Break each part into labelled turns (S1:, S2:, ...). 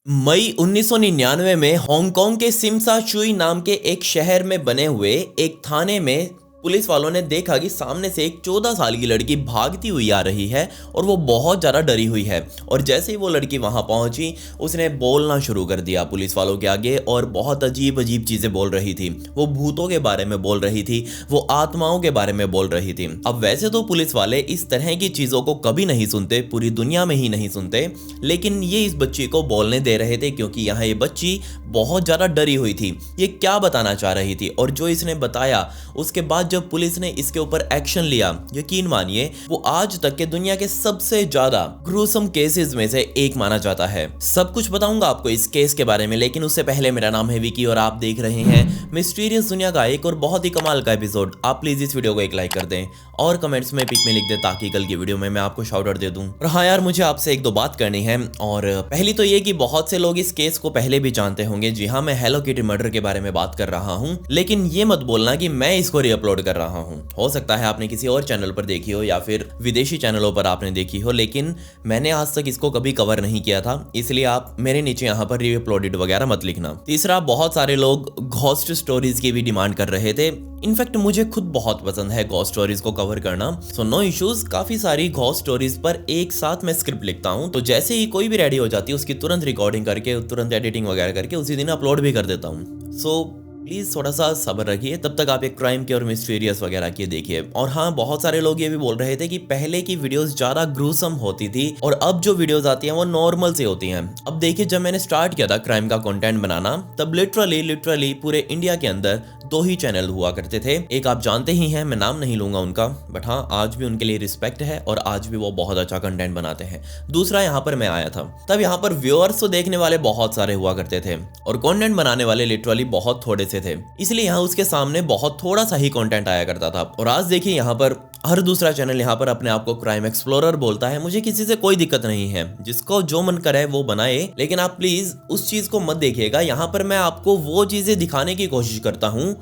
S1: मई 1999 में हांगकांग के सिमसा चुई नाम के एक शहर में बने हुए एक थाने में पुलिस वालों ने देखा कि सामने से एक 14 साल की लड़की भागती हुई आ रही है और वो बहुत ज़्यादा डरी हुई है। और जैसे ही वो लड़की वहां पहुंची उसने बोलना शुरू कर दिया पुलिस वालों के आगे और बहुत अजीब अजीब चीज़ें बोल रही थी। वो भूतों के बारे में बोल रही थी, वो आत्माओं के बारे में बोल रही थी। अब वैसे तो पुलिस वाले इस तरह की चीज़ों को कभी नहीं सुनते, पूरी दुनिया में ही नहीं सुनते, लेकिन ये इस बच्ची को बोलने दे रहे थे क्योंकि यहाँ ये बच्ची बहुत ज़्यादा डरी हुई थी। ये क्या बताना चाह रही थी और जो इसने बताया उसके बाद जब पुलिस ने इसके ऊपर एक्शन लिया, यकीन मानिए वो आज तक के दुनिया के सबसे ज्यादा ग्रूसम केसेस में से एक माना जाता है। सब कुछ बताऊंगा आपको इस केस के बारे में, लेकिन उससे पहले मेरा नाम है विकी और आप देख रहे हैं मिस्टीरियस दुनिया का एक और बहुत ही कमाल का एपिसोड। आप प्लीज इस वीडियो को एक लाइक कर दें और कमेंट्स में पिक में लिख दें ताकि कल की वीडियो में मैं आपको शाउट आउट दे दूं। और हाँ यार, मुझे आपसे एक दो बात करनी है। और पहली तो ये कि बहुत से लोग इस केस को पहले भी जानते होंगे। जी हाँ, मैं हेलो किटी मर्डर के बारे में बात कर रहा हूँ, लेकिन ये मत बोलना कि मैं इसको रीअपलोड कर रहा हूँ। हो सकता है आपने किसी और चैनल पर देखी हो या फिर विदेशी चैनलों पर आपने देखी हो, लेकिन मैंने आज तक इसको कभी कवर नहीं किया था, इसलिए आप मेरे नीचे यहाँ पर रीअपलोडेड वगैरह मत लिखना। तीसरा, बहुत सारे लोग घोस्ट स्टोरीज की भी डिमांड कर रहे थे। इनफैक्ट मुझे खुद बहुत पसंद है घोस्ट स्टोरीज को कवर करना, सो नो इश्यूज। काफी सारी घोस्ट स्टोरीज पर एक साथ मैं स्क्रिप्ट लिखता हूँ, तो जैसे ही कोई भी रेडी हो जाती है उसकी तुरंत रिकॉर्डिंग करके, तुरंत एडिटिंग वगैरह करके उसी दिन अपलोड भी कर देता हूँ। सो प्लीज़ थोड़ा सा सब्र रखिए, तब तक आप एक क्राइम के और मिस्टीरियस वगैरह के देखिए। और हाँ, बहुत सारे लोग ये भी बोल रहे थे कि पहले की वीडियोस ज़्यादा ग्रूसम होती थी और अब जो वीडियोस आती हैं वो नॉर्मल से होती हैं। अब देखिए, जब मैंने स्टार्ट किया था क्राइम का कंटेंट बनाना, तब लिटरली पूरे इंडिया के अंदर दो ही चैनल हुआ करते थे। एक आप जानते ही हैं, मैं नाम नहीं लूंगा उनका, बट हाँ आज भी उनके लिए रिस्पेक्ट है और आज भी वो बहुत अच्छा कंटेंट बनाते हैं। दूसरा, यहाँ पर मैं आया था तब यहाँ पर व्यूअर्स तो देखने वाले बहुत सारे हुआ करते थे और कंटेंट बनाने वाले लिटरली बहुत थोड़े से थे, इसलिए यहाँ उसके सामने बहुत थोड़ा सा ही कंटेंट आया करता था। और आज देखिए, यहाँ पर हर दूसरा चैनल यहाँ पर अपने आप को क्राइम एक्सप्लोरर बोलता है। मुझे किसी से कोई दिक्कत नहीं है, जिसको जो मन करे वो बनाए, लेकिन आप प्लीज उस चीज को मत देखिएगा। यहाँ पर मैं आपको वो चीजें दिखाने की कोशिश करता हूँ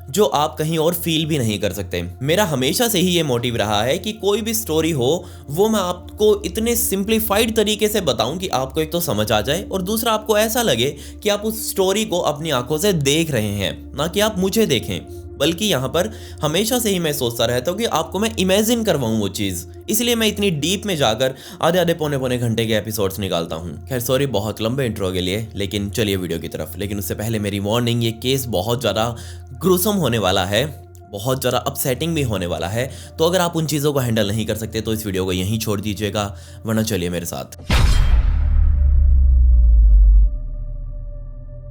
S1: जो आप कहीं और फील भी नहीं कर सकते। मेरा हमेशा से ही ये मोटिव रहा है कि कोई भी स्टोरी हो वो मैं आपको इतने सिंप्लीफाइड तरीके से बताऊं कि आपको एक तो समझ आ जाए और दूसरा आपको ऐसा लगे कि आप उस स्टोरी को अपनी आंखों से देख रहे हैं, ना कि आप मुझे देखें। बल्कि यहाँ पर हमेशा से ही मैं सोचता रहता हूँ कि आपको मैं इमेजिन करवाऊँ वो चीज़, इसलिए मैं इतनी डीप में जाकर आधे पौने घंटे के एपिसोड्स निकालता हूँ। खैर सॉरी बहुत लंबे इंट्रो के लिए, लेकिन चलिए वीडियो की तरफ। लेकिन उससे पहले मेरी वार्निंग, ये केस बहुत ज़्यादा ग्रूसम होने वाला है, बहुत ज़्यादा अपसेटिंग भी होने वाला है, तो अगर आप उन चीज़ों को हैंडल नहीं कर सकते तो इस वीडियो को यहीं छोड़ दीजिएगा, वरना चलिए मेरे साथ।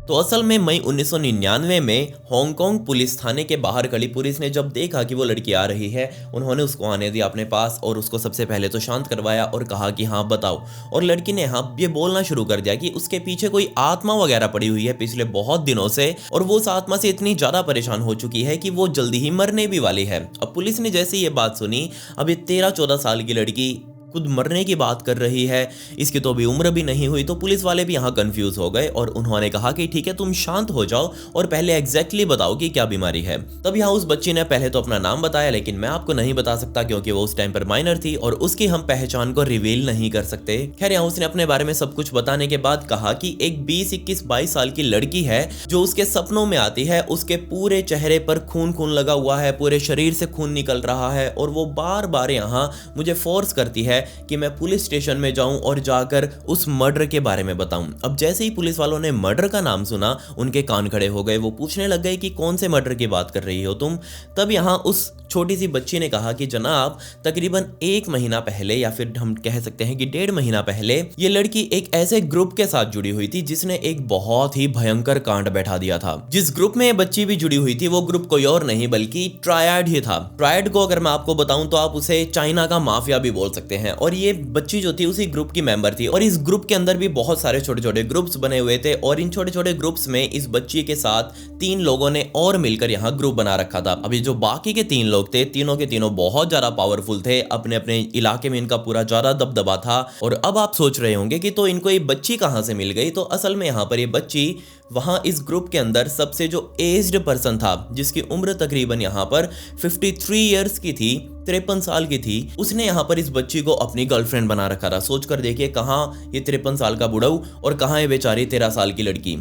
S1: तो असल में मई 1999 में हांगकांग पुलिस थाने के बाहर खड़ी पुलिस ने जब देखा कि वो लड़की आ रही है, उन्होंने उसको आने दिया अपने पास और उसको सबसे पहले तो शांत करवाया और कहा कि हाँ बताओ। और लड़की ने हाँ ये बोलना शुरू कर दिया कि उसके पीछे कोई आत्मा वगैरह पड़ी हुई है पिछले बहुत दिनों से, और वो उस आत्मा से इतनी ज़्यादा परेशान हो चुकी है कि वो जल्दी ही मरने भी वाली है। अब पुलिस ने जैसे ये बात सुनी, अब ये 13-14 साल की लड़की खुद मरने की बात कर रही है, इसकी तो अभी उम्र भी नहीं हुई, तो पुलिस वाले भी यहाँ कंफ्यूज हो गए और उन्होंने कहा कि ठीक है तुम शांत हो जाओ और पहले एग्जैक्टली बताओ कि क्या बीमारी है। तब यहाँ उस बच्ची ने पहले तो अपना नाम बताया, लेकिन मैं आपको नहीं बता सकता क्योंकि वो उस टाइम पर माइनर थी और उसकी हम पहचान को रिवील नहीं कर सकते। खैर यहाँ उसने अपने बारे में सब कुछ बताने के बाद कहा कि एक 20, 21, 22 साल की लड़की है जो उसके सपनों में आती है। उसके पूरे चेहरे पर खून लगा हुआ है, पूरे शरीर से खून निकल रहा है और वो बार बार यहाँ मुझे फोर्स करती है कि मैं पुलिस स्टेशन में जाऊं और जाकर उस मर्डर के बारे में बताऊं। अब जैसे ही पुलिस वालों ने मर्डर का नाम सुना, उनके कान खड़े हो गए। वो पूछने लग गए कि कौन से मर्डर की बात कर रही हो तुम। तब यहाँ उस छोटी सी बच्ची ने कहा कि जनाब तकरीबन 1 महीना पहले, या फिर हम कह सकते हैं कि 1.5 महीना पहले, ये लड़की एक ऐसे ग्रुप के साथ जुड़ी हुई थी जिसने एक बहुत ही भयंकर कांड बैठा दिया था। जिस ग्रुप में ये बच्ची भी जुड़ी हुई थी वो ग्रुप कोई और नहीं बल्कि ट्रायड ही था। ट्रायड को अगर मैं आपको बताऊं तो आप उसे चाइना का माफिया भी बोल सकते हैं, और ये बच्ची जो थी उसी ग्रुप की मेंबर थी। और इस ग्रुप के अंदर भी बहुत सारे छोटे छोटे ग्रुप्स बने हुए थे और इन छोटे छोटे ग्रुप्स में इस बच्ची के साथ 3 लोगों ने और मिलकर यहाँ ग्रुप बना रखा था। अभी जो बाकी के 3 लोग थे, तीनों के तीनों बहुत ज्यादा पावरफुल थे, अपने अपने इलाके में इनका पूरा ज्यादा दबदबा था। और अब आप सोच रहे होंगे कि तो इनको ये बच्ची कहां से मिल गई। तो असल में यहाँ पर ये बच्ची वहां इस ग्रुप के अंदर सबसे जो एज्ड पर्सन था, जिसकी उम्र तकरीबन यहाँ पर 53 इयर्स की थी, 53 साल की थी, उसने यहाँ पर इस बच्ची को अपनी गर्लफ्रेंड बना रखा था। सोचकर देखिए, कहाँ ये 53 साल का बुढ़ऊ और कहाँ ये बेचारी 13 साल की लड़की।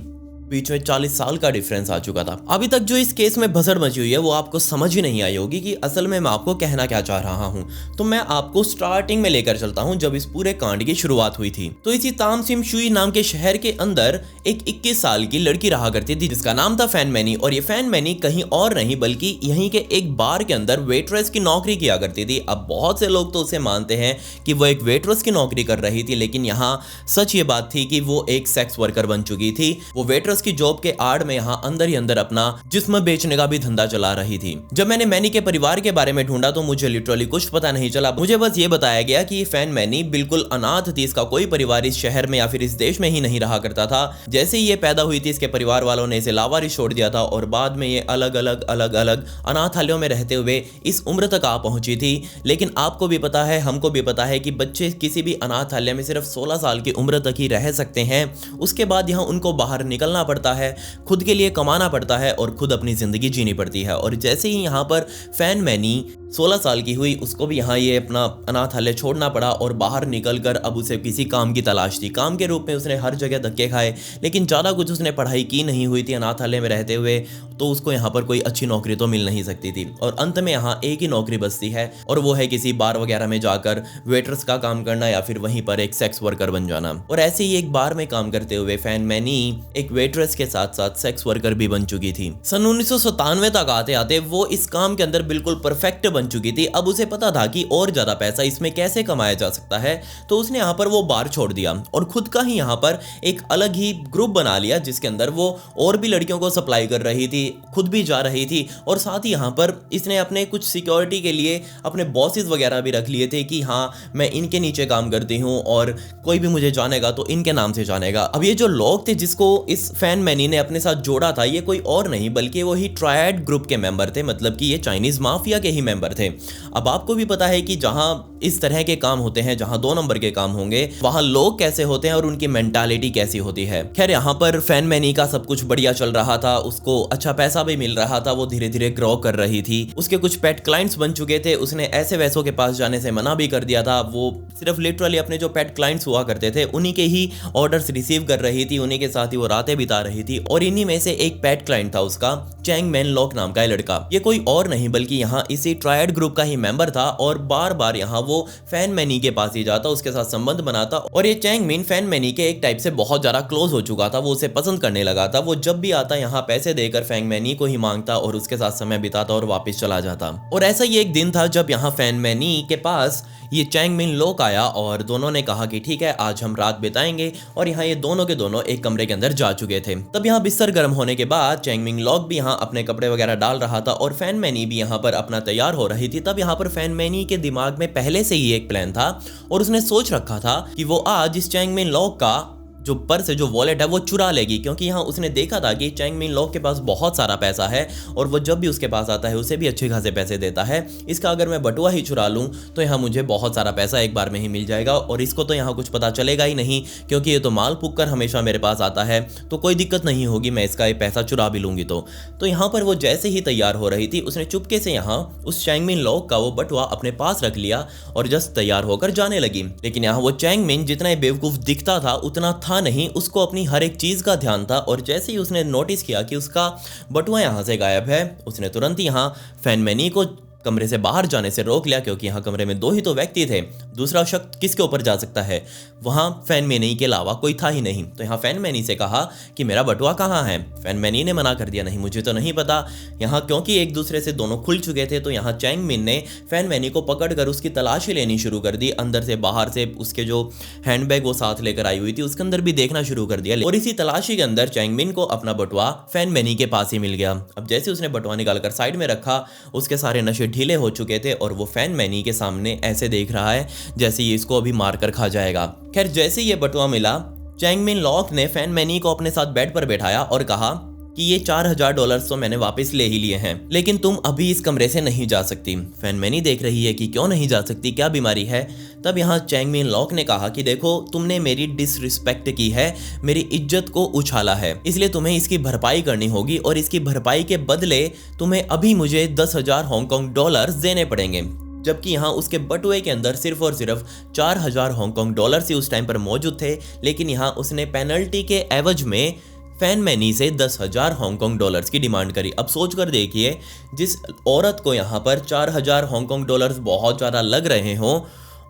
S1: बीच में 40 साल का डिफरेंस आ चुका था। अभी तक जो इस केस में भसड़ मची हुई है वो आपको समझ ही नहीं आई होगी कि असल में मैं आपको कहना क्या चाह रहा हूँ। तो मैं आपको स्टार्टिंग में लेकर चलता हूँ, जब इस पूरे कांड की शुरुआत हुई थी। तो इसी तामसिम शुई नाम के शहर के अंदर एक 21 साल की लड़की रहा करती थी, जिसका नाम था फैन मैनी। और ये फैन मैनी कहीं और नहीं बल्कि यहीं के एक बार के अंदर वेट्रेस की नौकरी किया करती थी। अब बहुत से लोग तो उसे मानते हैं कि वो एक वेट्रेस की नौकरी कर रही थी, लेकिन यहाँ सच ये बात थी कि वो एक सेक्स वर्कर बन चुकी थी। वो वेट्रेस की जॉब के आड़ में यहाँ अंदर ही अंदर अपना जिस्म बेचने का भी धंधा चला रही थी। जब मैंने मैनी के परिवार के बारे में ढूंढा तो मुझे लिटरली कुछ पता नहीं चला। मुझे बस ये बताया गया कि फैन मैनी बिल्कुल अनाथ थी, इसका कोई परिवार इस शहर में या फिर इस देश में ही नहीं रहा करता था। जैसे ही ये पैदा हुई थी, इसके परिवार वालों ने इसे लावारिस छोड़ दिया था और बाद में ये अलग अलग अनाथालयों में रहते हुए इस उम्र तक आ पहुंची थी। लेकिन आपको भी पता है, हमको भी पता है कि बच्चे किसी भी अनाथालय में सिर्फ 16 साल की उम्र तक ही रह सकते हैं। उसके बाद यहाँ उनको बाहर निकलना पड़ता है, खुद के लिए कमाना पड़ता है और खुद अपनी जिंदगी जीनी पड़ती है। और जैसे ही यहाँ पर फैन मैनी 16 साल की हुई, उसको भी यहाँ ये अपना अनाथालय छोड़ना पड़ा और बाहर निकलकर अब उसे किसी काम की तलाश थी। काम के रूप में उसने हर जगह धक्के खाए, लेकिन ज़्यादा कुछ उसने पढ़ाई की नहीं हुई थी अनाथालय में रहते हुए, तो उसको यहाँ पर कोई अच्छी नौकरी तो मिल नहीं सकती थी। और अंत में यहाँ एक ही नौकरी बचती है और वो है किसी बार वगैरह में जाकर वेटर्स का काम करना या फिर वहीं पर एक सेक्स वर्कर बन जाना। और ऐसे ही एक बार में काम करते हुए फैन मैनी एक वेटरेस के साथ साथ सेक्स वर्कर भी बन चुकी थी। सन 1997 तक आते आते वो इस काम के अंदर बिल्कुल परफेक्ट बन चुकी थी। अब उसे पता था कि और ज्यादा पैसा इसमें कैसे कमाया जा सकता है, तो उसने यहाँ पर वो बार छोड़ दिया और खुद का ही यहाँ पर एक अलग ही ग्रुप बना लिया, जिसके अंदर वो और भी लड़कियों को सप्लाई कर रही थी, खुद भी जा रही थी और साथ ही यहाँ पर इसने अपने कुछ सिक्योरिटी के लिए अपने बॉसेस वगैरह भी रख लिए थे कि हाँ मैं इनके नीचे काम करती हूँ और कोई भी मुझे जानेगा तो इनके नाम से जानेगा। अब ये जो लोग थे जिसको इस फैन मैनी ने अपने साथ जोड़ा था, ये कोई और नहीं बल्कि वही ट्रायड ग्रुप के मेंबर थे, मतलब कि ये चाइनीज माफिया के ही मेंबर थे। अब आपको भी पता है कि जहां इस तरह के काम होते हैं, जहां 2 नंबर के काम होंगे, वहां लोग कैसे होते हैं और उनकी मेंटालिटी कैसी होती है। खैर यहाँ पर फैन मैनी का सब कुछ बढ़िया चल रहा था, उसको अच्छा पैसा भी मिल रहा था, वो धीरे धीरे ग्रो कर रही थी, उसके कुछ पेट क्लाइंट्स बन चुके थे। उसने ऐसे वैसों के पास जाने से मना भी कर दिया था, वो सिर्फ लिटरली अपने जो पेट क्लाइंट्स हुआ करते थे उन्हीं के ही ऑर्डर्स रिसीव कर रही थी, उन्हीं के साथ ही वो रातें बिता रही थी। और इन्हीं में से एक पेट क्लाइंट था उसका चैंग मैन लॉक नाम का लड़का। ये कोई और नहीं बल्कि यहाँ इसी ट्रायड ग्रुप का ही मेंबर था और बार बार यहाँ वो फैन मैनी के पास ही जाता, उसके साथ संबंध बनाता। और ये चैंग मिन फैन मैनी के एक टाइप से बहुत ज्यादा क्लोज हो चुका था, वो उसे पसंद करने लगा था। वो जब भी आता यहाँ पैसे देकर फैन मैनी को ही मांगता और उसके साथ समय बिताता और वापस चला जाता। और ऐसा ही एक दिन था जब यहाँ फैन मैनी के पास ये चैंग मिन लोक आया और दोनों ने कहा कि ठीक है आज हम रात बिताएंगे। और यहाँ ये दोनों के दोनों एक कमरे के अंदर जा चुके थे। तब यहाँ बिस्तर गर्म होने के बाद चैंग मिन लोक भी यहाँ अपने कपड़े वगैरह डाल रहा था और फैन मैनी भी यहाँ पर अपना तैयार हो रही थी। तब यहाँ पर फैन मैनी के दिमाग में पहले से ही एक प्लान था और उसने सोच रखा था कि वो आज इस चैंग मिन लोक का जो पर्स है, जो वॉलेट है, वो चुरा लेगी, क्योंकि यहाँ उसने देखा था कि चैंग मिन लॉक के पास बहुत सारा पैसा है और वो जब भी उसके पास आता है उसे भी अच्छे खासे पैसे देता है। इसका अगर मैं बटुआ ही चुरा लूँ तो यहाँ मुझे बहुत सारा पैसा एक बार में ही मिल जाएगा और इसको तो यहाँ कुछ पता चलेगा ही नहीं, क्योंकि ये तो माल फूक कर हमेशा मेरे पास आता है, तो कोई दिक्कत नहीं होगी, मैं इसका ये पैसा चुरा भी लूँगी। तो यहाँ पर वो जैसे ही तैयार हो रही थी उसने चुपके से यहाँ उस चैंग मिन लॉक का वो बटुआ अपने पास रख लिया और जस्ट तैयार होकर जाने लगी। लेकिन यहाँ वो चैंग मिन जितना बेवकूफ़ दिखता था उतना था नहीं, उसको अपनी हर एक चीज का ध्यान था। और जैसे ही उसने नोटिस किया कि उसका बटुआ यहाँ से गायब है, उसने तुरंत ही यहाँ फैन मैनी को कमरे से बाहर जाने से रोक लिया, क्योंकि यहाँ कमरे में 2 ही तो व्यक्ति थे, दूसरा शख्स किसके ऊपर जा सकता है, वहाँ फैन मैनी के अलावा कोई था ही नहीं। तो यहाँ फैन मैनी से कहा कि मेरा बटुआ कहाँ है। फैन मैनी ने मना कर दिया, नहीं मुझे तो नहीं पता। यहाँ क्योंकि एक दूसरे से दोनों खुल चुके थे तो यहाँ चैंग मिन ने फैन मैनी को पकड़कर उसकी तलाशी लेनी शुरू कर दी, अंदर से बाहर से। उसके जो हैंडबैग वो साथ लेकर आई हुई थी उसके अंदर भी देखना शुरू कर दिया और इसी तलाशी के अंदर चैंग मिन को अपना बटुआ फैन मैनी के पास ही मिल गया। अब जैसे उसने बटुआ निकालकर साइड में रखा, उसके सारे नशे ढीले हो चुके थे और वो फैन मैनी के सामने ऐसे देख रहा है जैसे ये इसको अभी मारकर खा जाएगा। खैर जैसे ये बटुआ मिला, चैंग मिन लॉक ने फैन मैनी को अपने साथ बेड पर बैठाया और कहा कि ये $4000 तो मैंने वापस ले ही लिए हैं, लेकिन तुम अभी इस कमरे से नहीं जा सकती। फैन मैनी देख रही है कि क्यों नहीं जा सकती, क्या बीमारी है। तब यहाँ चैंग मिन लॉक ने कहा कि देखो तुमने मेरी डिसरिस्पेक्ट की है, मेरी इज्जत को उछाला है, इसलिए तुम्हें इसकी भरपाई करनी होगी और इसकी भरपाई के बदले तुम्हें अभी मुझे $10,000 HK देने पड़ेंगे। जबकि यहाँ उसके बटुए के अंदर सिर्फ और सिर्फ 4000 हांगकांग डॉलर्स ही उस टाइम पर मौजूद थे। लेकिन यहाँ उसने पेनल्टी के एवज में फैन मैनी से 10,000 हांगकांग डॉलर्स की डिमांड करी। अब सोच कर देखिए, जिस औरत को यहाँ पर 4000 हांगकांग डॉलर्स बहुत ज़्यादा लग रहे हों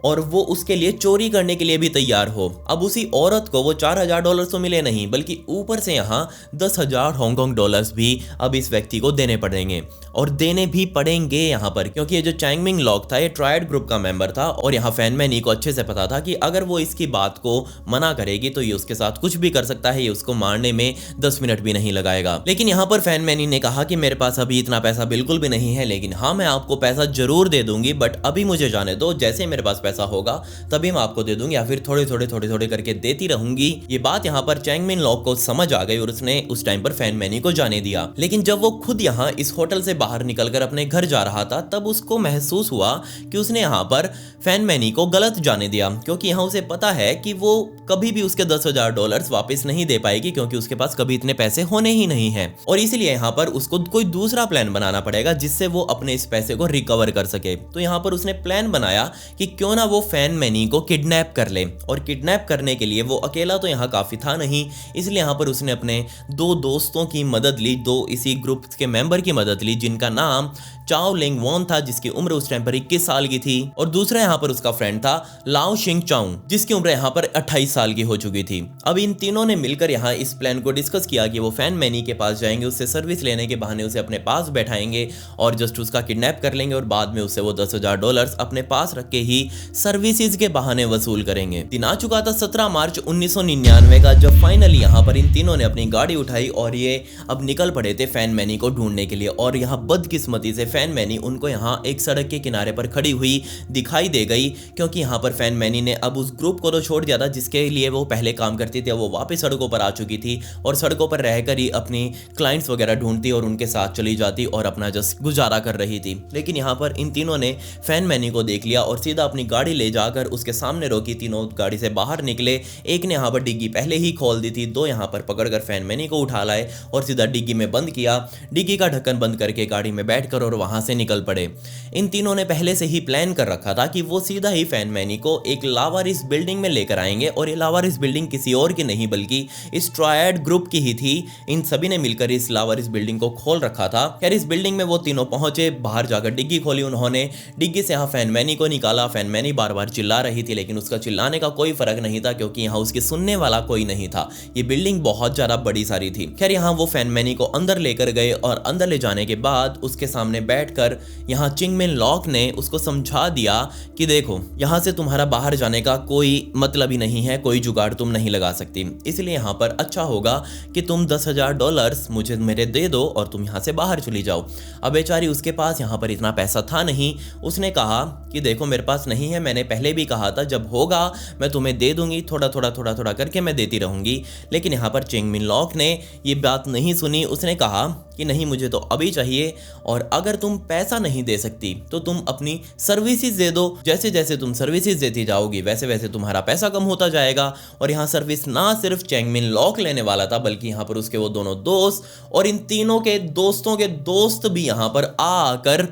S1: और वो उसके लिए चोरी करने के लिए भी तैयार हो, अब उसी औरत को वो 4000 डॉलर्स तो मिले नहीं बल्कि ऊपर से यहाँ 10,000 हांगकांग डॉलर्स भी अब इस व्यक्ति को देने पड़ेंगे, और देने भी पड़ेंगे यहाँ पर, क्योंकि ये जो चैंग मिंग लॉक था ये ट्रायड ग्रुप का मेंबर था और यहाँ फैन मैनी को अच्छे से पता था कि अगर वो इसकी बात को मना करेगी तो ये उसके साथ कुछ भी कर सकता है, ये उसको मारने में 10 मिनट भी नहीं लगाएगा। लेकिन यहाँ पर फैन मैनी ने कहा कि मेरे पास अभी इतना पैसा बिल्कुल भी नहीं है, लेकिन हाँ मैं आपको पैसा जरूर दे दूंगी, बट अभी मुझे जाने दो, जैसे मेरे पास पैसा होगा तभी मैं आपको दे दूंगी, या फिर थोड़े थोड़े करके देती रहूंगी। ये बात यहाँ पर चैंग मिंग लॉक को समझ आ गई और उसने उस टाइम पर फैन मैनी को जाने दिया। लेकिन जब वो खुद यहाँ इस होटल से बाहर निकलकर अपने घर जा रहा था तब उसको महसूस हुआ कि उसने यहाँ पर फैन मैनी को गलत जाने दिया, क्योंकि यहाँ उसे पता है कि वो कभी भी उसके 10,000 डॉलर्स वापस नहीं दे पाएगी, क्योंकि उसके पास कभी इतने पैसे होने ही नहीं है, और इसलिए यहाँ पर उसको कोई दूसरा प्लान बनाना पड़ेगा जिससे वो अपने इस पैसे को रिकवर कर सके। तो यहाँ पर उसने प्लान बनाया कि क्यों ना वो फैन मैनी को किडनैप कर ले, और किडनैप करने के लिए वो अकेला तो यहाँ काफी था नहीं, इसलिए यहाँ पर उसने अपने 2 दोस्तों की मदद ली, 2 इसी ग्रुप के मेंबर की मदद ली, जिनका नाम चाओ लिंग वॉन था, जिसकी उम्र उस टाइम पर 21 साल की थी, और दूसरा यहाँ पर उसका फ्रेंड था लाओ शिंग चाउ, जिसकी उम्र यहाँ पर 28 साल की हो चुकी थी। अब इन तीनों ने मिलकर यहाँ इस प्लान को डिस्कस किया कि वो फैन मैनी के पास जाएंगे, उससे सर्विस लेने के बहाने उसे अपने पास बैठाएंगे और जस्ट उसका किडनैप कर लेंगे, और बाद में उससे वो 10,000 डॉलर्स अपने पास रख के ही सर्विसेज के बहाने वसूल करेंगे। दिन आ चुका था 17 मार्च 1999 का, जब फाइनली यहाँ पर इन तीनों ने अपनी गाड़ी उठाई और ये अब निकल पड़े थे फैन मैनी को ढूंढने के लिए। और यहाँ बदकिस्मती से फैन मैनी उनको यहाँ एक सड़क के किनारे पर खड़ी हुई दिखाई दे गई, क्योंकि यहाँ पर फैन मैनी ने अब उस ग्रुप को तो छोड़ दिया था जिसके लिए वो पहले काम करती थी, वो वापस सड़कों पर आ चुकी थी और सड़कों पर रहकर ही अपनी क्लाइंट्स वगैरह ढूंढती और उनके साथ चली जाती और अपना जस्ट गुजारा कर रही थी। लेकिन यहाँ पर इन तीनों ने फैन मैनी को देख लिया और सीधा अपनी गाड़ी ले जाकर उसके सामने रोकी। तीनों गाड़ी से बाहर निकले, एक ने यहाँ पर डिग्गी पहले ही खोल दी थी, 2 यहाँ पर पकड़कर फैन मैनी को उठा लाए और सीधा डिग्गी में बंद किया, डिग्गी का ढक्कन बंद करके गाड़ी में बैठकर और वहां से निकल पड़े। इन तीनों ने पहले से ही प्लान कर रखा था कि वो सीधा ही फैन मैनी को एक लावारिस बिल्डिंग में लेकर आएंगे, और ये लावारिस बिल्डिंग किसी और की नहीं बल्कि इस ट्रायड ग्रुप की ही थी। इन सभी ने मिलकर इस लावारिस बिल्डिंग को खोल रखा था। खैर इस बिल्डिंग में वो तीनों पहुंचे, बाहर जाकर डिग्गी खोली उन्होंने, डिग्गी से यहाँ फैन मैनी को निकाला। फैन मैनी बार बार चिल्ला रही थी, लेकिन उसका चिल्लाने का कोई फर्क नहीं था, क्योंकि यहाँ उसके सुनने वाला कोई नहीं था। ये बिल्डिंग बहुत ज्यादा बड़ी सारी थी। खैर यहाँ वो फैन मैनी को अंदर लेकर गए, और अंदर ले जाने के बाद उसके सामने बैठकर यहाँ चिंग मिंग लॉक ने उसको समझा दिया कि देखो यहाँ से तुम्हारा बाहर जाने का कोई मतलब ही नहीं है, कोई जुगाड़ तुम नहीं लगा सकती, इसलिए यहाँ पर अच्छा होगा कि तुम 10,000 डॉलर्स मुझे मेरे दे दो और तुम यहाँ से बाहर चली जाओ। अब बेचारी उसके पास यहाँ पर इतना पैसा था नहीं, उसने कहा कि देखो मेरे पास नहीं है, मैंने पहले भी कहा था जब होगा मैं तुम्हें दे दूंगी, थोड़ा थोड़ा करके मैं देती रहूंगी। लेकिन यहाँ पर चिंग मिंग लॉक ने ये बात नहीं सुनी, उसने कहा कि नहीं मुझे तो अभी चाहिए, और अगर तुम पैसा नहीं दे सकती तो तुम अपनी सर्विसेज दे दो, जैसे जैसे तुम सर्विसेज देती जाओगी वैसे वैसे तुम्हारा पैसा कम होता जाएगा। और यहाँ सर्विस ना सिर्फ चैंग मिंग लॉक लेने वाला था, बल्कि यहाँ पर उसके वो दोनों दोस्त और इन तीनों के दोस्तों के दोस्त भी यहाँ पर आकर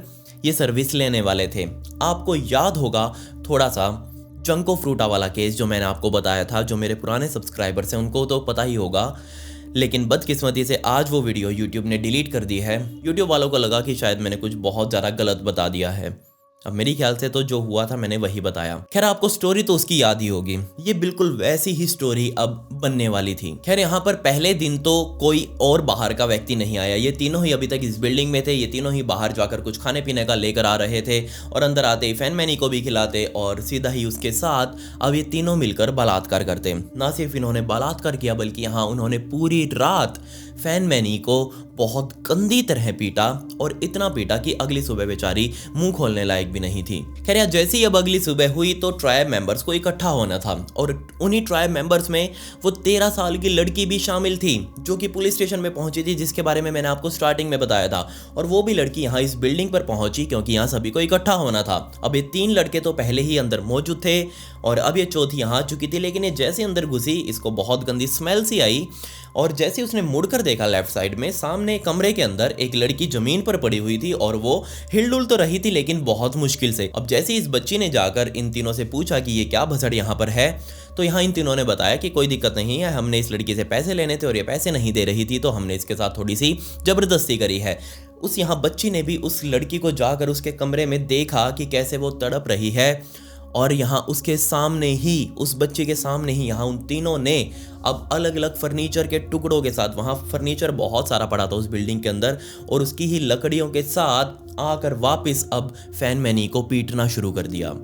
S1: ये सर्विस लेने वाले थे। आपको याद होगा थोड़ा सा चंको फ्रूटा वाला केस जो मैंने आपको बताया था, जो मेरे पुराने सब्सक्राइबर्स हैं उनको तो पता ही होगा, लेकिन बदकिस्मती से आज वो वीडियो YouTube ने डिलीट कर दी है। YouTube वालों को लगा कि शायद मैंने कुछ बहुत ज़्यादा गलत बता दिया है। अब मेरी ख्याल से तो जो हुआ था मैंने वही बताया। खैर आपको स्टोरी तो उसकी याद ही होगी, ये बिल्कुल वैसी ही स्टोरी अब बनने वाली थी। खैर यहाँ पर पहले दिन तो कोई और बाहर का व्यक्ति नहीं आया, ये तीनों ही अभी तक इस बिल्डिंग में थे, ये तीनों ही बाहर जाकर कुछ खाने पीने का लेकर आ रहे थे, और अंदर आते ही फैन मैनी को भी खिलाते और सीधा ही उसके साथ अब ये तीनों मिलकर बलात्कार करते। ना सिर्फ इन्होंने बलात्कार किया बल्कि यहाँ उन्होंने पूरी रात फैन मैनी को बहुत गंदी तरह पीटा, और इतना पीटा कि अगली सुबह बेचारी मुंह खोलने लायक भी नहीं थी। खैर यार जैसे ही अब अगली सुबह हुई तो ट्राइब मेंबर्स को इकट्ठा होना था, और उन्हीं ट्राइब मेंबर्स में वो 13 साल की लड़की भी शामिल थी जो कि पुलिस स्टेशन में पहुंची थी, जिसके बारे में मैंने आपको स्टार्टिंग में बताया था। और वो भी लड़की यहाँ इस बिल्डिंग पर पहुंची क्योंकि यहाँ सभी को इकट्ठा होना था। अब ये 3 लड़के तो पहले ही अंदर मौजूद थे और अब ये चौथी यहाँ आ चुकी थी, लेकिन ये जैसे अंदर घुसी इसको बहुत गंदी स्मेल सी आई और जैसे उसने मुड़कर देखा लेफ्ट साइड में, सामने कमरे के अंदर एक लड़की जमीन पर पड़ी हुई थी और वो हिलडुल तो रही थी लेकिन बहुत मुश्किल से। अब जैसे इस बच्ची ने जाकर इन तीनों से पूछा कि ये क्या भसड़ यहाँ पर है, तो यहाँ इन तीनों ने बताया कि कोई दिक्कत नहीं है, हमने इस लड़की से पैसे लेने थे और ये पैसे नहीं दे रही थी तो हमने इसके साथ थोड़ी सी जबरदस्ती करी है। उस यहाँ बच्ची ने भी उस लड़की को जाकर उसके कमरे में देखा कि कैसे वो तड़प रही है, और यहाँ उसके सामने ही, उस बच्चे के सामने ही यहाँ उन तीनों ने अब अलग अलग फर्नीचर के टुकड़ों के साथ, वहाँ फर्नीचर बहुत सारा पड़ा था उस बिल्डिंग के अंदर, और उसकी ही लकड़ियों के साथ आकर वापस अब फैन मैनी को पीटना शुरू कर दिया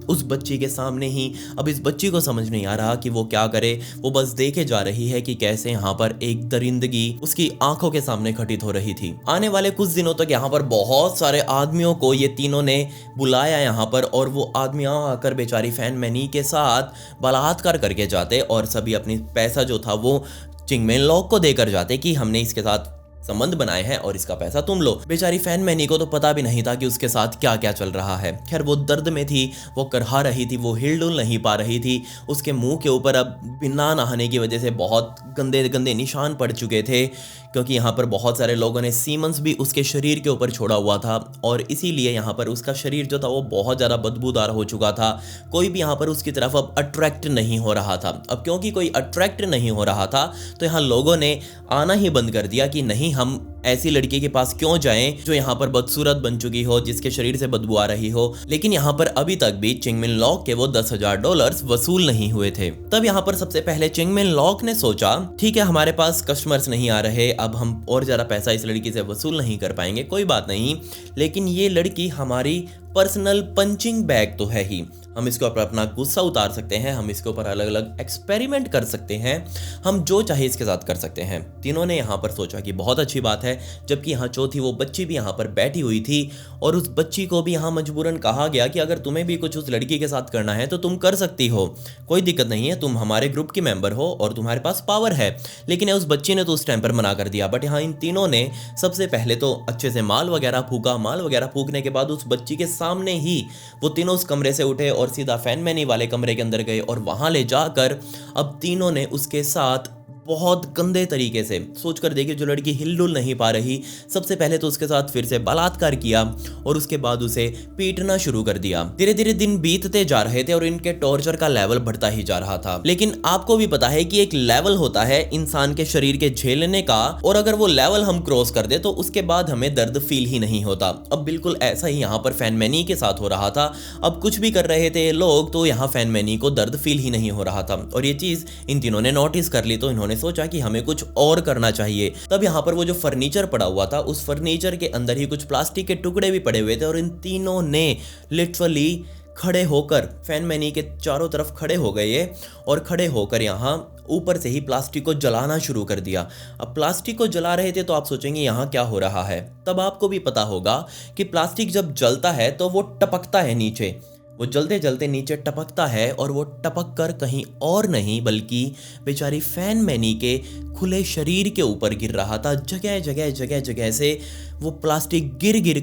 S1: उस बच्ची के सामने ही। अब इस बच्ची को समझ नहीं आ रहा कि वो क्या करे, वो बस देखे जा रही है कि कैसे यहाँ पर एक दरिंदगी उसकी आंखों के सामने घटित हो रही थी। आने वाले कुछ दिनों तक यहाँ पर बहुत सारे आदमियों को ये तीनों ने बुलाया यहाँ पर, और वो आदमी आकर बेचारी फैन मैनी के साथ बलात्कार करके जाते और सभी अपनी पैसा जो था वो चिंगमेन लॉक को देकर जाते कि हमने इसके साथ संबंध बनाए हैं और इसका पैसा तुम लो। बेचारी फैन मैनी को तो पता भी नहीं था कि उसके साथ क्या क्या चल रहा है। खैर वो दर्द में थी, वो करहा रही थी, वो हिलडुल नहीं पा रही थी। उसके मुंह के ऊपर अब बिना नहाने की वजह से बहुत गंदे गंदे निशान पड़ चुके थे, क्योंकि यहाँ पर बहुत सारे लोगों ने सीमंस भी उसके शरीर के ऊपर छोड़ा हुआ था, और इसीलिए यहाँ पर उसका शरीर जो था वो बहुत ज़्यादा बदबूदार हो चुका था। कोई भी यहाँ पर उसकी तरफ अब अट्रैक्ट नहीं हो रहा था। अब क्योंकि कोई अट्रैक्ट नहीं हो रहा था तो यहाँ लोगों ने आना ही बंद कर दिया कि नहीं, हम ऐसी लड़की के पास क्यों जाएं जो यहाँ पर बदसूरत बन चुकी हो, जिसके शरीर से बदबू आ रही हो। लेकिन यहाँ पर अभी तक भी चिंगमिन लॉक के वो $10,000 वसूल नहीं हुए थे। तब यहाँ पर सबसे पहले चिंगमिन लॉक ने सोचा, ठीक है हमारे पास कस्टमर्स नहीं आ रहे, अब हम और ज्यादा पैसा इस लड़की से वसूल नहीं कर पाएंगे, कोई बात नहीं, लेकिन ये लड़की हमारी पर्सनल पंचिंग बैग तो है ही, हम इसके ऊपर अपना गुस्सा उतार सकते हैं, हम इसके ऊपर अलग अलग एक्सपेरिमेंट कर सकते हैं, हम जो चाहे इसके साथ कर सकते हैं। तीनों ने यहाँ पर सोचा कि बहुत अच्छी बात है, जबकि यहाँ चौथी वो बच्ची भी यहाँ पर बैठी हुई थी, और उस बच्ची को भी यहाँ मजबूरन कहा गया कि अगर तुम्हें भी कुछ उस लड़की के साथ करना है तो तुम कर सकती हो, कोई दिक्कत नहीं है, तुम हमारे ग्रुप की मेंबर हो और तुम्हारे पास पावर है। लेकिन उस बच्ची ने तो उस टाइम पर मना कर दिया। बट यहाँ इन तीनों ने सबसे पहले तो अच्छे से माल वगैरह फूका, माल वगैरह फूकने के बाद उस बच्ची के सामने ही वो तीनों उस कमरे से उठे और सीधा फैन मैनी वाले कमरे के अंदर गए, और वहां ले जाकर अब तीनों ने उसके साथ बहुत गंदे तरीके से, सोचकर देखिए जो लड़की हिलडुल नहीं पा रही, सबसे पहले तो उसके साथ फिर से बलात्कार किया और उसके बाद उसे पीटना शुरू कर दिया। धीरे धीरे दिन बीतते जा रहे थे और इनके टॉर्चर का लेवल बढ़ता ही जा रहा था। लेकिन आपको भी पता है कि एक लेवल होता है इंसान के शरीर के झेलने का, और अगर वो लेवल हम क्रॉस कर दे तो उसके बाद हमें दर्द फील ही नहीं होता। अब बिल्कुल ऐसा ही यहाँ पर फैन मैनी के साथ हो रहा था। अब कुछ भी कर रहे थे लोग तो यहाँ फैन मैनी को दर्द फील ही नहीं हो रहा था, और ये चीज इन तीनों ने नोटिस कर ली, तो इन्होंने सोचा कि हमें कुछ और करना चाहिए। तब यहाँ पर वो जो फर्नीचर पड़ा हुआ था, उस फर्नीचर के अंदर ही कुछ प्लास्टिक के टुकड़े भी पड़े हुए थे, और इन तीनों ने लिटरली खड़े होकर फैन मैनी के चारों तरफ खड़े हो गए, और खड़े होकर यहाँ ऊपर से ही प्लास्टिक को जलाना शुरू कर दिया। अब प्लास्टिक को जला रहे थे तो आप सोचेंगे यहाँ क्या हो रहा है। तब आपको भी पता होगा कि प्लास्टिक जब जलता है तो वो टपकता है नीचे, वो जलते जलते नीचे टपकता है, और वो टपक कर कहीं और नहीं बल्कि बेचारी फैन मैनी के खुले शरीर के ऊपर गिर रहा था। जगह जगह से वो प्लास्टिक गिर गिर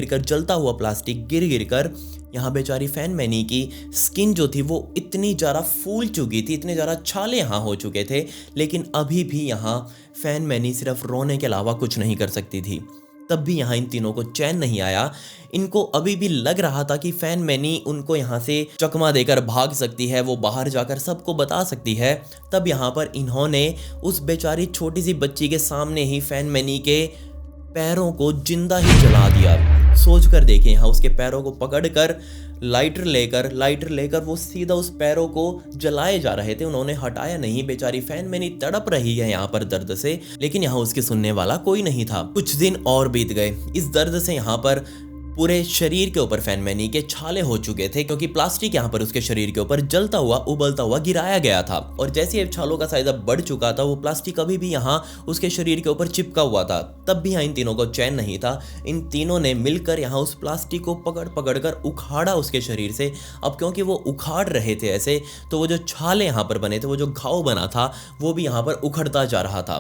S1: कर जलता हुआ प्लास्टिक गिर कर यहाँ बेचारी फैन मैनी की स्किन जो थी वो इतनी ज़्यादा फूल चुकी थी, इतने ज़्यादा छाले यहाँ हो चुके थे, लेकिन अभी भी यहाँ फैन मैनी सिर्फ रोने के अलावा कुछ नहीं कर सकती थी। तब भी यहाँ इन तीनों को चैन नहीं आया। इनको अभी भी लग रहा था कि फैन मैनी उनको यहाँ से चकमा देकर भाग सकती है, वो बाहर जाकर सबको बता सकती है। तब यहाँ पर इन्होंने उस बेचारी छोटी सी बच्ची के सामने ही फैन मैनी के पैरों को जिंदा ही जला दिया। सोच कर देखें, यहाँ उसके पैरों को पकड़कर लाइटर लेकर वो सीधा उस पैरों को जलाए जा रहे थे। उन्होंने हटाया नहीं। बेचारी फैन मैनी तड़प रही है यहाँ पर दर्द से, लेकिन यहाँ उसके सुनने वाला कोई नहीं था। कुछ दिन और बीत गए। इस दर्द से यहाँ पर पूरे शरीर के ऊपर फैन मैनी के छाले हो चुके थे, क्योंकि प्लास्टिक यहाँ पर उसके शरीर के ऊपर जलता हुआ उबलता हुआ गिराया गया था, और जैसे ही छालों का साइज अब बढ़ चुका था वो प्लास्टिक अभी भी यहाँ उसके शरीर के ऊपर चिपका हुआ था। तब भी यहाँ इन तीनों को चैन नहीं था। इन तीनों ने मिलकर यहाँ उस प्लास्टिक को पकड़ कर उखाड़ा उसके शरीर से। अब क्योंकि वो उखाड़ रहे थे ऐसे, तो वो जो छाले यहाँ पर बने थे, वो जो घाव बना था, वो भी यहाँ पर उखड़ता जा रहा था।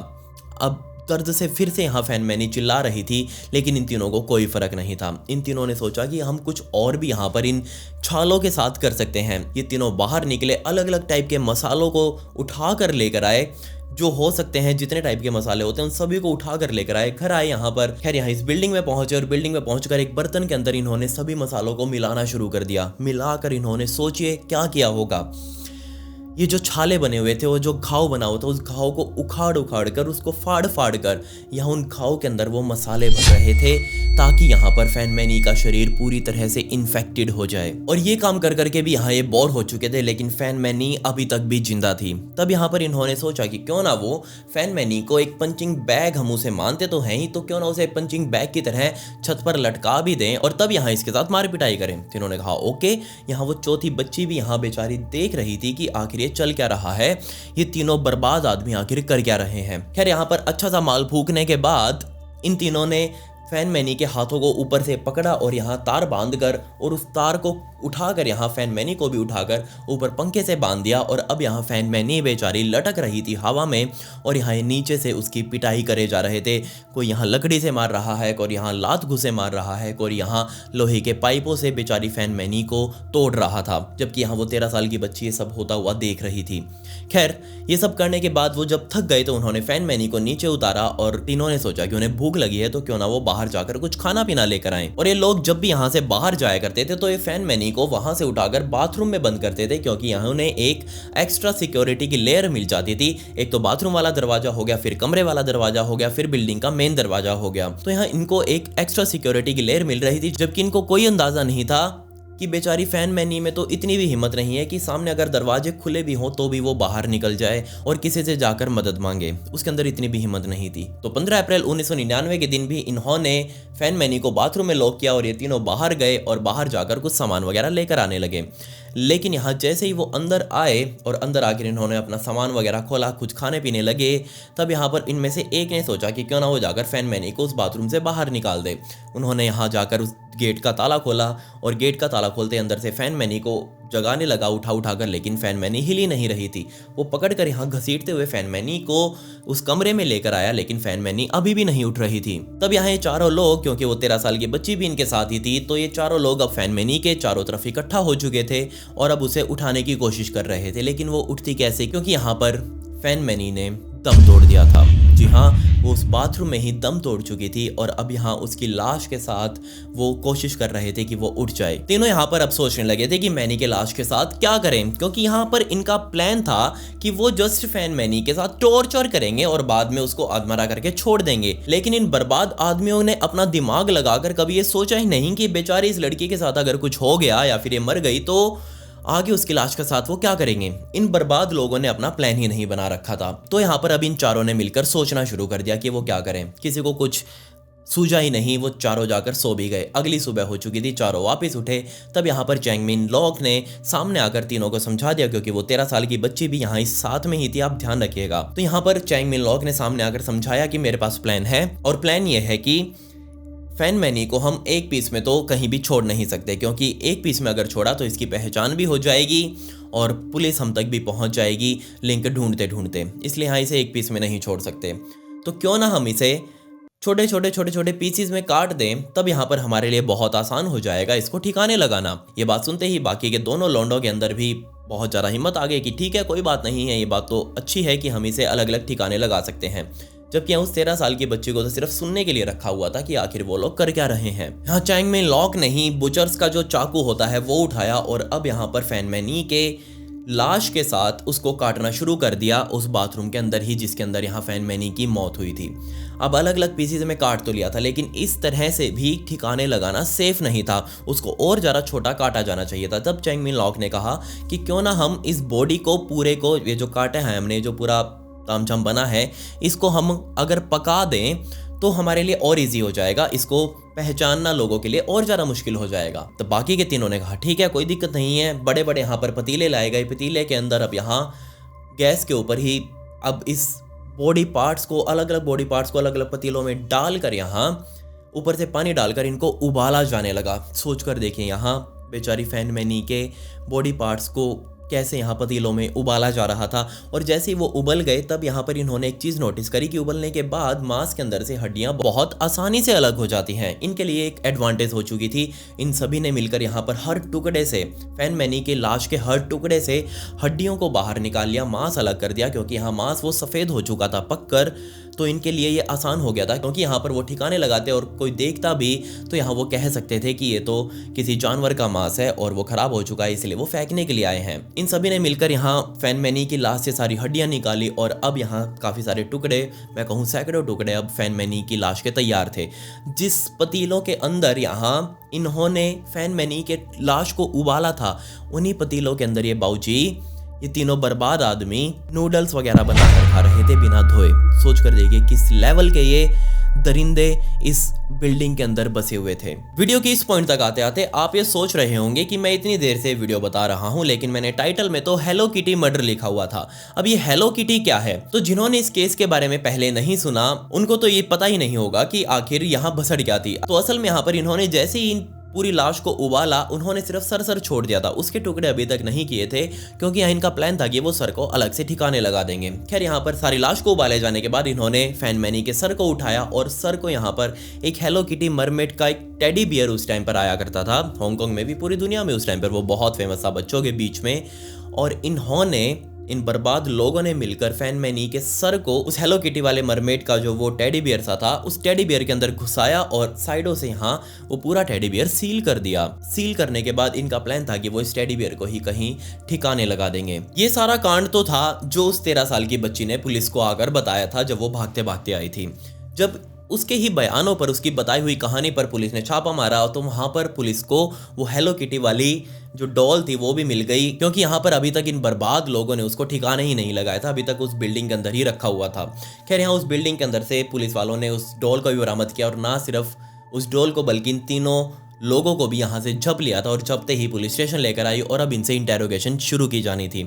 S1: अब दर्द से फिर से यहाँ फैन मैनी चिल्ला रही थी, लेकिन इन तीनों को कोई फर्क नहीं था। इन तीनों ने सोचा कि हम कुछ और भी यहाँ पर इन छालों के साथ कर सकते हैं। ये तीनों बाहर निकले, अलग अलग टाइप के मसालों को उठा कर लेकर आए, जो हो सकते हैं जितने टाइप के मसाले होते हैं उन सभी को उठा कर लेकर आए, घर आए यहाँ पर। खैर यहाँ इस बिल्डिंग में पहुंचे और बिल्डिंग में पहुंचकर एक बर्तन के अंदर इन्होंने सभी मसालों को मिलाना शुरू कर दिया। मिलाकर इन्होंने सोचिए क्या किया होगा, ये जो छाले बने हुए थे, वो जो घाव बना हुआ था, उस घाव को उखाड़ कर उसको फाड़ कर यहाँ उन घाव के अंदर वो मसाले भर रहे थे ताकि यहाँ पर फैन मैनी का शरीर पूरी तरह से इन्फेक्टेड हो जाए। और ये काम कर करके भी यहाँ ये बोर हो चुके थे, लेकिन फैन मैनी अभी तक भी जिंदा थी। तब यहाँ पर इन्होंने सोचा कि क्यों ना वो फैन मैनी को एक पंचिंग बैग, हम उसे मानते तो हैं ही, तो क्यों ना उसे पंचिंग बैग की तरह छत पर लटका भी दें और तब यहाँ इसके साथ मार पिटाई करें। तो इन्होंने कहा ओके। यहाँ वो चौथी बच्ची भी यहाँ बेचारी देख रही थी कि आखिर ये चल क्या रहा है, ये तीनों बर्बाद आदमी आखिर कर क्या रहे हैं। खैर यहाँ पर अच्छा सा माल फूकने के बाद इन तीनों ने फैन मैनी के हाथों को ऊपर से पकड़ा और यहाँ तार बांधकर और उस तार को उठाकर यहाँ फैन मैनी को भी उठाकर ऊपर पंखे से बांध दिया। और अब यहाँ फैन मैनी बेचारी लटक रही थी हवा में और यहाँ नीचे से उसकी पिटाई करे जा रहे थे। कोई यहाँ लकड़ी से मार रहा है, कोई यहाँ लात घुसे मार रहा है, कोई यहाँ लोहे के पाइपों से बेचारी फैन मैनी को तोड़ रहा था, जबकि यहाँ वो 13 साल की बच्ची ये सब होता हुआ देख रही थी। खैर ये सब करने के बाद वो जब थक गए तो उन्होंने फैन मैनी को नीचे उतारा और तीनों ने सोचा कि उन्हें भूख लगी है तो क्यों ना वो बाहर जाकर कुछ खाना पीना लेकर आए। और ये लोग जब भी यहाँ से बाहर जाया करते थे तो ये फैन मैनी को वहां से उठाकर बाथरूम में बंद करते थे, क्योंकि यहाँ उन्हें एक एक्स्ट्रा सिक्योरिटी की लेयर मिल जाती थी। एक तो बाथरूम वाला दरवाजा हो गया, फिर कमरे वाला दरवाजा हो गया, फिर बिल्डिंग का मेन दरवाजा हो गया। तो यहाँ इनको एक एक्स्ट्रा सिक्योरिटी की लेयर मिल रही थी, जबकि इनको कोई अंदाजा नहीं था कि बेचारी फैन मैनी में तो इतनी भी हिम्मत नहीं है कि सामने अगर दरवाजे खुले भी हों तो भी वो बाहर निकल जाए और किसी से जाकर मदद मांगे। उसके अंदर इतनी भी हिम्मत नहीं थी। तो 15 अप्रैल 1999 के दिन भी इन्होंने फैन मैनी को बाथरूम में लॉक किया और ये तीनों बाहर गए और बाहर जाकर कुछ सामान वगैरह लेकर आने लगे। लेकिन यहाँ जैसे ही वो अंदर आए और अंदर आकर इन्होंने अपना सामान वगैरह खोला, कुछ खाने पीने लगे, तब यहाँ पर इनमें से एक ने सोचा कि क्यों ना वो जाकर फैन मैनी को उस बाथरूम से बाहर निकाल दे। उन्होंने यहाँ जाकर उस गेट का ताला खोला और गेट का ताला खोलते अंदर से फैन मैनी को जगाने लगा उठा कर, लेकिन फैन मैनी हिल ही नहीं रही थी। वो पकड़कर यहाँ घसीटते हुए फैन मैनी को उस कमरे में लेकर आया, लेकिन फैन मैनी अभी भी नहीं उठ रही थी। तब यहाँ ये चारों लोग, क्योंकि वो 13 साल की बच्ची भी इनके साथ ही थी, तो ये चारों लोग अब फैन मैनी के चारों तरफ इकट्ठा हो चुके थे और अब उसे उठाने की कोशिश कर रहे थे। लेकिन वो उठती कैसे, क्योंकि यहाँ पर फैन मैनी ने दम तोड़ दिया था। जी हाँ, वो उस बाथरूम में ही दम तोड़ चुकी थी और अब यहाँ उसकी लाश के साथ वो कोशिश कर रहे थे कि वो उठ जाए। तीनों यहाँ पर अब सोचने लगे थे कि मैनी के लाश के साथ क्या करें, क्योंकि यहाँ पर इनका प्लान था कि वो जस्ट फैन मैनी के साथ टॉर्चर करेंगे और बाद में उसको आत्महत्या करके छोड़ देंगे। लेकिन इन बर्बाद आदमियों ने अपना दिमाग लगाकर कभी ये सोचा ही नहीं कि बेचारी इस लड़की के साथ अगर कुछ हो गया या फिर ये मर गई तो आगे उसकी लाश के साथ वो क्या करेंगे। इन बर्बाद लोगों ने अपना प्लान ही नहीं बना रखा था। तो यहाँ पर अब इन चारों ने मिलकर सोचना शुरू कर दिया कि वो क्या करें। किसी को कुछ सूझा ही नहीं, वो चारों जाकर सो भी गए। अगली सुबह हो चुकी थी, चारों वापस उठे। तब यहाँ पर चैंग मिन लॉक ने सामने आकर तीनों को समझा दिया, क्योंकि वो 13 साल की बच्ची भी यहाँ इस साथ में ही थी, आप ध्यान रखिएगा। तो यहाँ पर चैंग मिन लॉक ने सामने आकर समझाया कि मेरे पास प्लान है और प्लान ये है कि फैन मैनी को हम एक पीस में तो कहीं भी छोड़ नहीं सकते, क्योंकि एक पीस में अगर छोड़ा तो इसकी पहचान भी हो जाएगी और पुलिस हम तक भी पहुंच जाएगी लिंक ढूंढते ढूंढते। इसलिए हाँ, इसे एक पीस में नहीं छोड़ सकते। तो क्यों ना हम इसे छोटे छोटे पीसीज में काट दें, तब यहाँ पर हमारे लिए बहुत आसान हो जाएगा इसको ठिकाने लगाना। ये बात सुनते ही बाकी के दोनों लोंडों के अंदर भी बहुत ज़्यादा हिम्मत आ गई कि ठीक है, कोई बात नहीं है, ये बात तो अच्छी है कि हम इसे अलग अलग ठिकाने लगा सकते हैं। जबकि उस 13 साल की बच्ची को तो सिर्फ सुनने के लिए रखा हुआ था कि आखिर वो लोग कर क्या रहे हैं। यहाँ चैंग मिन लॉक नहीं, बुचर्स का जो चाकू होता है वो उठाया और अब यहाँ पर फैन मैनी के लाश के साथ उसको काटना शुरू कर दिया उस बाथरूम के अंदर ही, जिसके अंदर यहाँ फैन मैनी की मौत हुई थी। अब अलग अलग पीसीज में काट तो लिया था, लेकिन इस तरह से भी ठिकाने लगाना सेफ नहीं था, उसको और ज़्यादा छोटा काटा जाना चाहिए था। तब चैंग मिन लॉक ने कहा कि क्यों ना हम इस बॉडी को पूरे को, ये जो काटे हैं हमने, जो पूरा तामझाम बना है, इसको हम अगर पका दें तो हमारे लिए और इजी हो जाएगा, इसको पहचानना लोगों के लिए और ज़्यादा मुश्किल हो जाएगा। तो बाकी के तीनों ने कहा ठीक है, कोई दिक्कत नहीं है। बड़े बड़े यहाँ पर पतीले लाए गए, पतीले के अंदर अब यहाँ गैस के ऊपर ही अब इस बॉडी पार्ट्स को, अलग अलग पतीलों में डालकर यहाँ ऊपर से पानी डालकर इनको उबाला जाने लगा। सोच कर देखें, यहाँ बेचारी फैन मैनी के बॉडी पार्ट्स को कैसे यहाँ पतीलों में उबाला जा रहा था। और जैसे ही वो उबल गए तब यहाँ पर इन्होंने एक चीज़ नोटिस करी कि उबलने के बाद मांस के अंदर से हड्डियाँ बहुत आसानी से अलग हो जाती हैं। इनके लिए एक एडवांटेज हो चुकी थी। इन सभी ने मिलकर यहाँ पर हर टुकड़े से, फैन मैनी के लाश के हर टुकड़े से हड्डियों को बाहर निकाल लिया, मांस अलग कर दिया, क्योंकि यहाँ मांस वो सफ़ेद हो चुका था पककर। तो इनके लिए ये आसान हो गया था, क्योंकि यहाँ पर वो ठिकाने लगाते और कोई देखता भी तो यहाँ वो कह सकते थे कि ये तो किसी जानवर का मांस है और वो ख़राब हो चुका है, इसलिए वो फेंकने के लिए आए हैं। इन सभी ने मिलकर यहाँ फैन मैनी की लाश से सारी हड्डियाँ निकाली और अब यहाँ काफ़ी सारे टुकड़े, मैं कहूँ सैकड़ों टुकड़े अब फैन मैनी की लाश के तैयार थे। जिस पतीलों के अंदर यहाँ इन्होंने फैन मैनी के लाश को उबाला था, उन्हीं पतीलों के अंदर ये बाऊजी, ये तीनों बर्बाद आदमी नूडल्स वगैरह बनाकर खा रहे थे बिना धोए। सोच कर देखिए किस लेवल के ये दरिंदे इस बिल्डिंग के अंदर बसे हुए थे। वीडियो के इस पॉइंट तक आते आते आप ये सोच रहे होंगे कि मैं इतनी देर से वीडियो बता रहा हूं, लेकिन मैंने टाइटल में तो हेलो किटी मर्डर लिखा हुआ था। अब ये हेलो किटी क्या है? तो जिन्होंने इस केस के बारे में पहले नहीं सुना उनको तो ये पता ही नहीं होगा कि आखिर यहाँ बसड़ क्या थी। तो असल में यहाँ पर इन्होंने जैसे ही पूरी लाश को उबाला, उन्होंने सिर्फ सर छोड़ दिया था, उसके टुकड़े अभी तक नहीं किए थे, क्योंकि यहाँ इनका प्लान था कि वो सर को अलग से ठिकाने लगा देंगे। खैर यहाँ पर सारी लाश को उबाले जाने के बाद इन्होंने फैन मैनी के सर को उठाया और सर को यहाँ पर एक हेलो किटी मरमेड का एक टेडी बियर उस टाइम पर आया करता था हांगकांग में भी, पूरी दुनिया में उस टाइम पर वो बहुत फेमस था बच्चों के बीच में। और इन्होंने, इन बर्बाद लोगों ने मिलकर फैन मैनी के सर को उस हेलो किटी वाले मरमेड का जो वो टेडी बियर सा था, उस टेडी बियर के अंदर घुसाया और साइडों से यहाँ वो पूरा टेडी बियर सील कर दिया। सील करने के बाद इनका प्लान था कि वो इस टेडी बियर को ही कहीं ठिकाने लगा देंगे। ये सारा कांड तो था जो उस 13 साल की बच्ची ने पुलिस को आकर बताया था जब वो भागते भागते आई थी। जब उसके ही बयानों पर, उसकी बताई हुई कहानी पर पुलिस ने छापा मारा तो वहाँ पर पुलिस को वो हेलो किटी वाली जो डॉल थी वो भी मिल गई, क्योंकि यहाँ पर अभी तक इन बर्बाद लोगों ने उसको ठिकाने ही नहीं लगाया था, अभी तक उस बिल्डिंग के अंदर ही रखा हुआ था। खैर यहाँ उस बिल्डिंग के अंदर से पुलिस वालों ने उस डॉल को भी बरामद किया, और ना सिर्फ उस डॉल को बल्कि इन तीनों लोगों को भी यहाँ से जप लिया था। और जपते ही पुलिस स्टेशन लेकर आई और अब इनसे इंटेरोगेशन शुरू की जानी थी।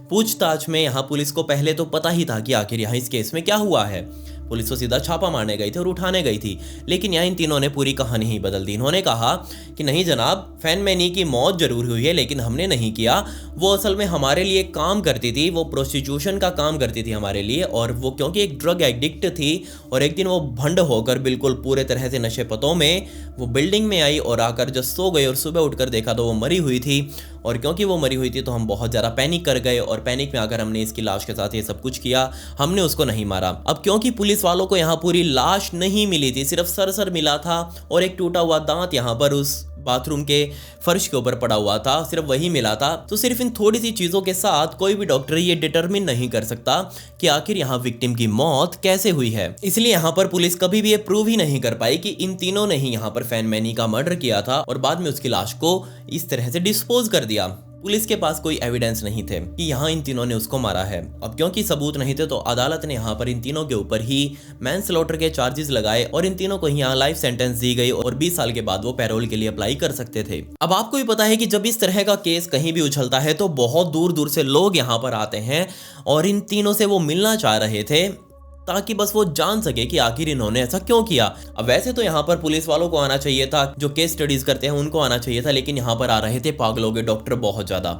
S1: पूछताछ में यहाँ पुलिस को पहले तो पता ही था कि आखिर यहाँ इस केस में क्या हुआ है। पुलिस तो सीधा छापा मारने गई थी और उठाने गई थी, लेकिन यहाँ इन तीनों ने पूरी कहानी ही बदल दी। इन्होंने कहा कि नहीं जनाब, फैन मैनी की मौत जरूर हुई है लेकिन हमने नहीं किया, वो असल में हमारे लिए काम करती थी, वो प्रोस्टिट्यूशन का काम करती थी हमारे लिए, और वो क्योंकि एक ड्रग एडिक्ट थी और एक दिन वो भंड होकर बिल्कुल पूरे तरह से नशे पतों में वो बिल्डिंग में आई और आकर जब सो गई और सुबह उठकर देखा तो वो मरी हुई थी। और क्योंकि वो मरी हुई थी तो हम बहुत ज़्यादा पैनिक कर गए और पैनिक में आकर हमने इसकी लाश के साथ ये सब कुछ किया, हमने उसको नहीं मारा। अब क्योंकि पुलिस वालों को यहाँ पूरी लाश नहीं मिली थी, सिर्फ सर मिला था और एक टूटा हुआ दांत यहाँ पर उस बाथरूम के फर्श के ऊपर पड़ा हुआ था, सिर्फ वही मिला था। तो सिर्फ इन थोड़ी सी चीज़ों के साथ कोई भी डॉक्टर ये डिटरमिन नहीं कर सकता कि आखिर यहाँ विक्टिम की मौत कैसे हुई है। इसलिए यहाँ पर पुलिस कभी भी ये प्रूव ही नहीं कर पाई कि इन तीनों ने ही यहाँ पर फैन मैनी का मर्डर किया था और बाद में उसकी लाश को इस तरह से डिस्पोज कर दिया। पुलिस के पास कोई एविडेंस नहीं थे कि यहाँ इन तीनों ने उसको मारा है। अब क्योंकि सबूत नहीं थे तो अदालत ने यहाँ पर इन तीनों के ऊपर ही मैनस्लॉटर के चार्जेस लगाए और इन तीनों को यहाँ लाइफ सेंटेंस दी गई और 20 साल के बाद वो पैरोल के लिए अप्लाई कर सकते थे। अब आपको भी पता है कि जब इस तरह का केस कहीं भी उछलता है तो बहुत दूर दूर से लोग यहाँ पर आते हैं और इन तीनों से वो मिलना चाह रहे थे ताकि बस वो जान सके कि आखिर इन्होंने ऐसा क्यों किया। अब वैसे तो यहाँ पर पुलिस वालों को आना चाहिए था, जो केस स्टडीज करते हैं उनको आना चाहिए था, लेकिन यहाँ पर आ रहे थे पागलों के डॉक्टर बहुत ज़्यादा।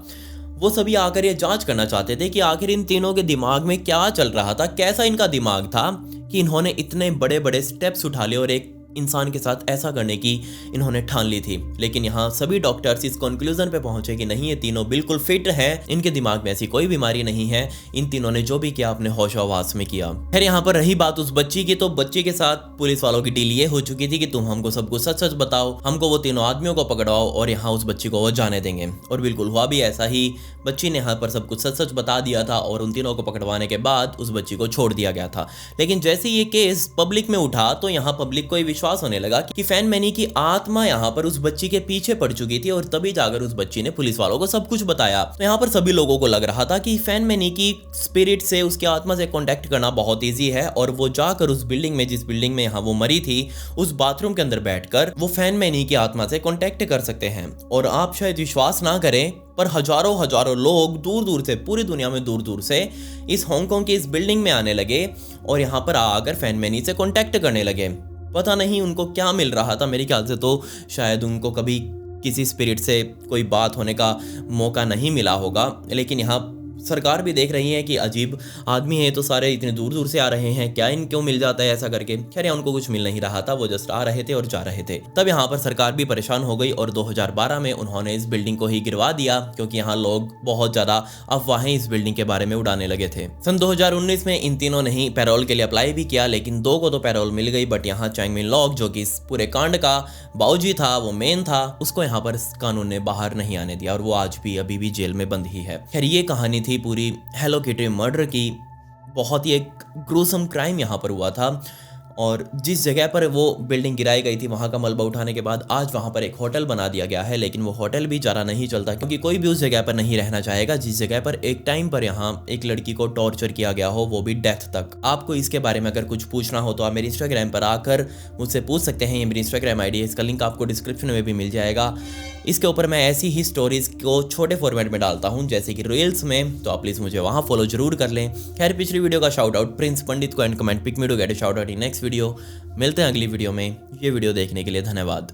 S1: वो सभी आकर ये जांच करना चाहते थे कि आखिर इन तीनों के दिमाग में क्या चल रहा था, कैसा इनका दिमाग था कि इन्होंने इतने बड़े बड़े स्टेप्स उठा लिए और एक इंसान के साथ ऐसा करने की इन्होंने ठान ली थी। लेकिन यहाँ सभी डॉक्टर्स इस कंक्लूजन पे पहुंचे कि नहीं, ये तीनों बिल्कुल फिट हैं, इनके दिमाग में ऐसी कोई बीमारी नहीं है, इन तीनों ने जो भी किया अपने होशोहवास में किया। फिर यहाँ पर रही बात उस बच्ची की, तो बच्ची के साथ पुलिस वालों की डील ये हो चुकी थी कि तुम हमको सब कुछ सच सच बताओ, हमको वो तीनों आदमियों को पकड़वाओ और यहाँ उस बच्ची को वो जाने देंगे। और बिल्कुल हुआ भी ऐसा ही, बच्ची ने यहाँ पर सब कुछ सच सच बता दिया था और उन तीनों को पकड़वाने के बाद उस बच्ची को छोड़ दिया गया था। लेकिन जैसे ये केस पब्लिक में उठा तो यहाँ पब्लिक को ये विश्वास होने लगा कि फैन मैनी की आत्मा यहाँ पर उस बच्ची के पीछे पड़ चुकी थी और तभी जाकर उस बच्ची ने पुलिस वालों को सब कुछ बताया। तो यहाँ पर सभी लोगों को लग रहा था कि फैन मैनी की स्पिरिट से, उसकी आत्मा से कांटेक्ट करना बहुत ईजी है और वो जाकर उस बिल्डिंग में, जिस बिल्डिंग में यहाँ वो मरी थी, उस बाथरूम के अंदर बैठकर वो फैन मैनी की आत्मा से कांटेक्ट कर सकते हैं। और आप शायद विश्वास ना करें पर हजारों हजारों लोग दूर दूर से, पूरी दुनिया में दूर दूर से इस हांगकांग की इस बिल्डिंग में आने लगे और यहाँ पर आकर फैन मैनी से कांटेक्ट करने लगे। पता नहीं उनको क्या मिल रहा था, मेरे ख्याल से तो शायद उनको कभी किसी स्पिरिट से कोई बात होने का मौका नहीं मिला होगा, लेकिन यहाँ सरकार भी देख रही है कि अजीब आदमी है, तो सारे इतने दूर दूर से आ रहे हैं, क्या इनको मिल जाता है ऐसा करके। खैर उनको कुछ मिल नहीं रहा था, वो जस्ट आ रहे थे और जा रहे थे। तब यहाँ पर सरकार भी परेशान हो गई और 2012 में उन्होंने इस बिल्डिंग को ही गिरवा दिया, क्योंकि यहाँ लोग बहुत ज्यादा अफवाहें इस बिल्डिंग के बारे में उड़ाने लगे थे। सन 2019 में इन तीनों ने ही पैरोल के लिए अप्लाई भी किया, लेकिन 2 को तो पैरोल मिल गई, बट यहाँ चैंग मिन लॉक जो कि इस पूरे कांड का बाऊजी था, वो मेन था, उसको यहाँ पर कानून ने बाहर नहीं आने दिया और वो आज भी अभी भी जेल में बंद ही है। खैर ये कहानी थी पूरी हेलो किटी मर्डर की। बहुत ही एक ग्रूसम क्राइम यहाँ पर हुआ था और जिस जगह पर वो बिल्डिंग गिराई गई थी वहाँ का मलबा उठाने के बाद आज वहाँ पर एक होटल बना दिया गया है, लेकिन वो होटल भी ज़्यादा नहीं चलता, क्योंकि कोई भी उस जगह पर नहीं रहना चाहेगा जिस जगह पर एक टाइम पर यहाँ एक लड़की को टॉर्चर किया गया हो, वो भी डेथ तक। आपको इसके बारे में अगर कुछ पूछना हो तो आप मेरे इंस्टाग्राम पर आकर मुझसे पूछ सकते हैं। ये मेरी इंस्टाग्राम ID है, इसका लिंक आपको डिस्क्रिप्शन में भी मिल जाएगा। इसके ऊपर मैं ऐसी ही स्टोरीज को छोटे फॉर्मेट में डालता हूँ, जैसे कि रील्स में, तो आप प्लीज़ मुझे वहाँ फॉलो जरूर कर लें। खैर पिछली वीडियो का शाउट आउट प्रिंस पंडित को and comment pick me to get a shout out in next video. मिलते हैं अगली वीडियो में। ये वीडियो देखने के लिए धन्यवाद।